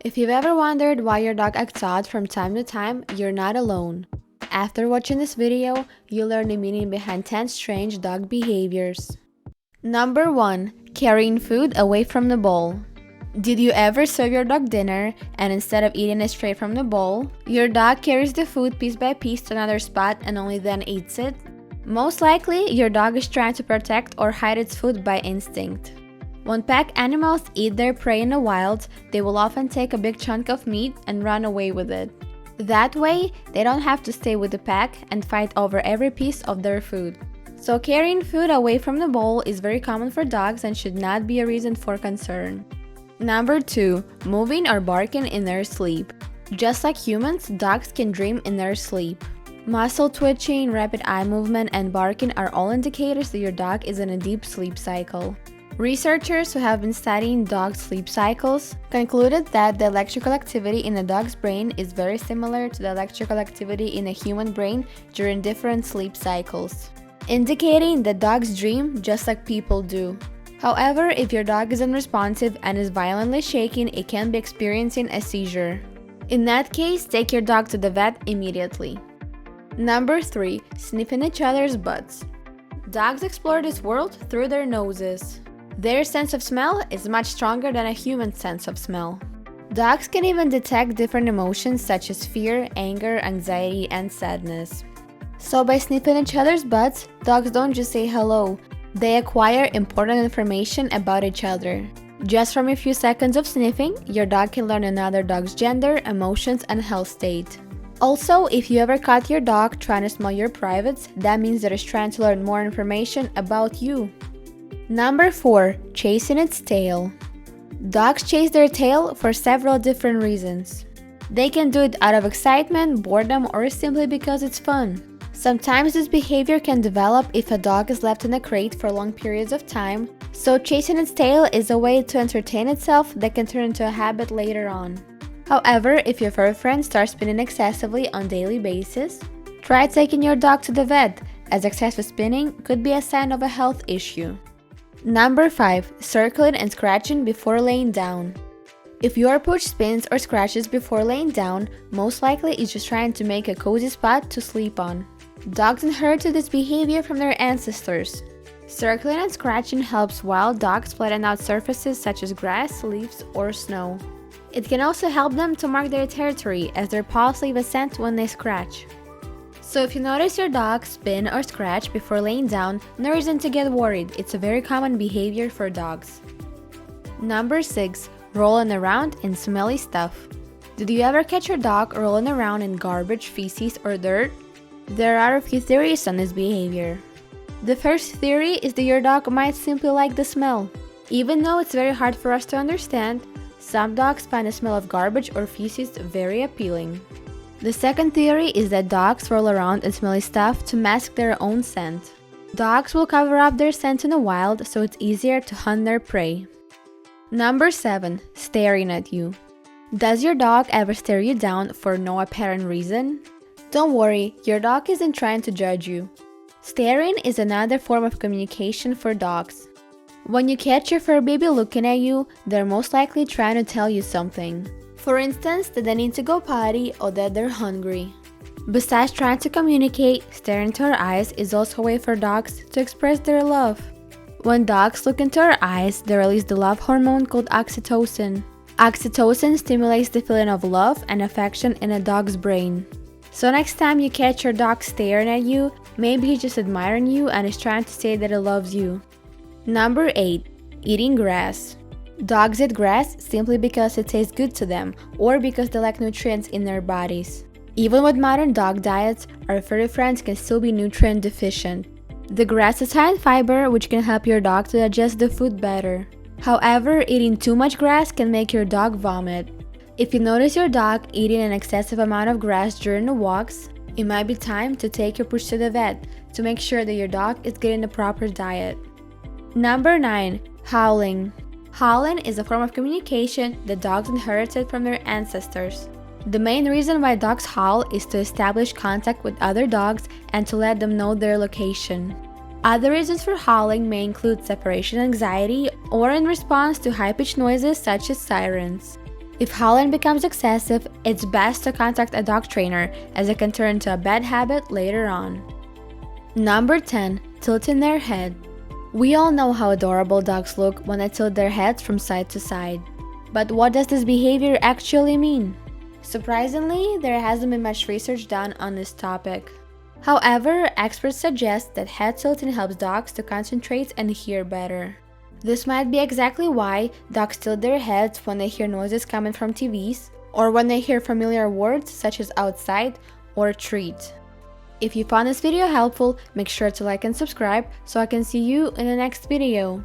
If you've ever wondered why your dog acts odd from time to time, you're not alone. After watching this video, you'll learn the meaning behind 10 strange dog behaviors. Number 1. Carrying food away from the bowl. Did you ever serve your dog dinner and instead of eating it straight from the bowl, your dog carries the food piece by piece to another spot and only then eats it? Most likely, your dog is trying to protect or hide its food by instinct. When pack animals eat their prey in the wild, they will often take a big chunk of meat and run away with it. That way, they don't have to stay with the pack and fight over every piece of their food. So carrying food away from the bowl is very common for dogs and should not be a reason for concern. Number 2. Moving or barking in their sleep. Just like humans, dogs can dream in their sleep. Muscle twitching, rapid eye movement, and barking are all indicators that your dog is in a deep sleep cycle. Researchers who have been studying dog sleep cycles concluded that the electrical activity in a dog's brain is very similar to the electrical activity in a human brain during different sleep cycles, indicating that dogs dream just like people do. However, if your dog is unresponsive and is violently shaking, it can be experiencing a seizure. In that case, take your dog to the vet immediately. Number 3. Sniffing each other's butts. Dogs explore this world through their noses. Their sense of smell is much stronger than a human sense of smell. Dogs can even detect different emotions such as fear, anger, anxiety, and sadness. So by sniffing each other's butts, dogs don't just say hello, they acquire important information about each other. Just from a few seconds of sniffing, your dog can learn another dog's gender, emotions, and health state. Also, if you ever caught your dog trying to smell your privates, that means that it's trying to learn more information about you. Number 4. Chasing its tail. Dogs chase their tail for several different reasons. They can do it out of excitement, boredom, or simply because it's fun. Sometimes this behavior can develop if a dog is left in a crate for long periods of time, so chasing its tail is a way to entertain itself that can turn into a habit later on. However, if your fur friend starts spinning excessively on a daily basis, try taking your dog to the vet, as excessive spinning could be a sign of a health issue. Number 5. Circling and scratching before laying down. If your pooch spins or scratches before laying down, most likely it's just trying to make a cozy spot to sleep on. Dogs inherited this behavior from their ancestors. Circling and scratching helps wild dogs flatten out surfaces such as grass, leaves, or snow. It can also help them to mark their territory, as their paws leave a scent when they scratch. So if you notice your dog spin or scratch before laying down, no reason to get worried, it's a very common behavior for dogs. Number 6. Rolling around in smelly stuff. Did you ever catch your dog rolling around in garbage, feces, or dirt? There are a few theories on this behavior. The first theory is that your dog might simply like the smell. Even though it's very hard for us to understand, some dogs find the smell of garbage or feces very appealing. The second theory is that dogs roll around in smelly stuff to mask their own scent. Dogs will cover up their scent in the wild, so it's easier to hunt their prey. Number 7. Staring at you. Does your dog ever stare you down for no apparent reason? Don't worry, your dog isn't trying to judge you. Staring is another form of communication for dogs. When you catch your fur baby looking at you, they're most likely trying to tell you something. For instance, that they need to go potty or that they're hungry. Besides trying to communicate, staring into our eyes is also a way for dogs to express their love. When dogs look into our eyes, they release the love hormone called oxytocin. Oxytocin stimulates the feeling of love and affection in a dog's brain. So next time you catch your dog staring at you, maybe he's just admiring you and is trying to say that he loves you. Number 8. Eating grass. Dogs eat grass simply because it tastes good to them or because they lack nutrients in their bodies. Even with modern dog diets, our furry friends can still be nutrient deficient. The grass is high in fiber, which can help your dog to digest the food better. However, eating too much grass can make your dog vomit. If you notice your dog eating an excessive amount of grass during the walks, it might be time to take your pooch to the vet to make sure that your dog is getting the proper diet. Number 9. Howling. Howling is a form of communication that dogs inherited from their ancestors. The main reason why dogs howl is to establish contact with other dogs and to let them know their location. Other reasons for howling may include separation anxiety or in response to high-pitched noises such as sirens. If howling becomes excessive, it's best to contact a dog trainer as it can turn into a bad habit later on. Number 10. Tilting their head. We all know how adorable dogs look when they tilt their heads from side to side. But what does this behavior actually mean? Surprisingly, there hasn't been much research done on this topic. However, experts suggest that head tilting helps dogs to concentrate and hear better. This might be exactly why dogs tilt their heads when they hear noises coming from TVs, or when they hear familiar words such as outside or treat. If you found this video helpful, make sure to like and subscribe so I can see you in the next video.